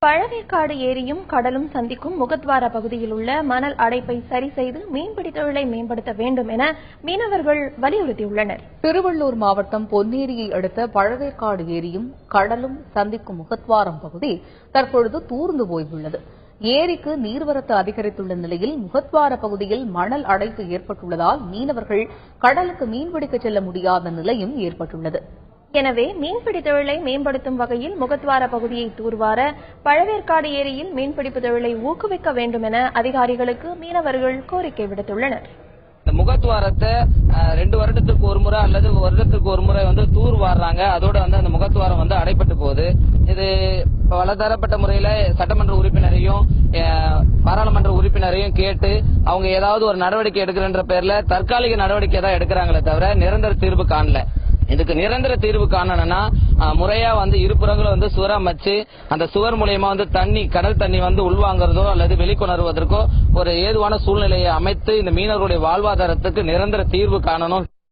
பழவேற்காடு ஏரியும் கடலும் சந்திக்கும் முகத்வார பகுதியில் உள்ள மணல் அடைப்பை சரி செய்து மீன்பிடி தொழிலை மேம்படுத்த வேண்டும் என மீனவர்கள் வலியுறுத்தியுள்ளனர். திருவள்ளூர் மாவட்டம் பொன்னேரியை அடுத்த பழவேற்காடு ஏரியும் கடலும் சந்திக்கும் முகத்வாரம் பகுதி தற்பொழுது தூர்ந்து போயுள்ளது. ஏரிக்கு நீர்வரத்து அதிகரித்துள்ள நிலையில் முகத்வார பகுதியில் மணல் அடைப்பு ஏற்பட்டுள்ளதால் மீனவர்கள் கடலுக்கு மீன்பிடிக்க செல்ல முடியாத நிலையும் ஏற்பட்டுள்ளது. எனவே மீன்பிடி தொழிலை மேம்படுத்தும் வகையில் முகத்வார பகுதியை தூர்வார பழவேற்காடு ஏரியில் மீன்பிடிப்பு தொழிலை ஊக்குவிக்க வேண்டும் என அதிகாரிகளுக்கு மீனவர்கள் கோரிக்கை விடுத்துள்ளனர். முகத்வாரத்தை 2 வருடத்துக்கு ஒரு முறை அல்லது வருடத்துக்கு ஒரு முறை தூர் வாடுறாங்க. அதோட அந்த முகத்வாரம் அடைப்பட்டு போகுது. இது பலதரப்பட்ட முறையில சட்டமன்ற உறுப்பினரையும் பாராளுமன்ற உறுப்பினரையும் கேட்டு அவங்க ஏதாவது ஒரு நடவடிக்கை எடுக்கிறன்ற பேர்ல தற்காலிக நடவடிக்கை தான் எடுக்கிறாங்களே தவிர நிரந்தர தீர்வு காணல. இதுக்கு நிரந்தர தீர்வு காணணும்னா முறையா இருபுறங்களும் சுவர் அமைச்சு அந்த சுவர் மூலியமா தண்ணி கடல் தண்ணி உள்வாங்கறதோ அல்லது வெளிக்கொணர்வதற்கோ ஒரு ஏதுவான சூழ்நிலையை அமைத்து இந்த மீனவர்களுடைய வாழ்வாதாரத்துக்கு நிரந்தர தீர்வு காணணும்.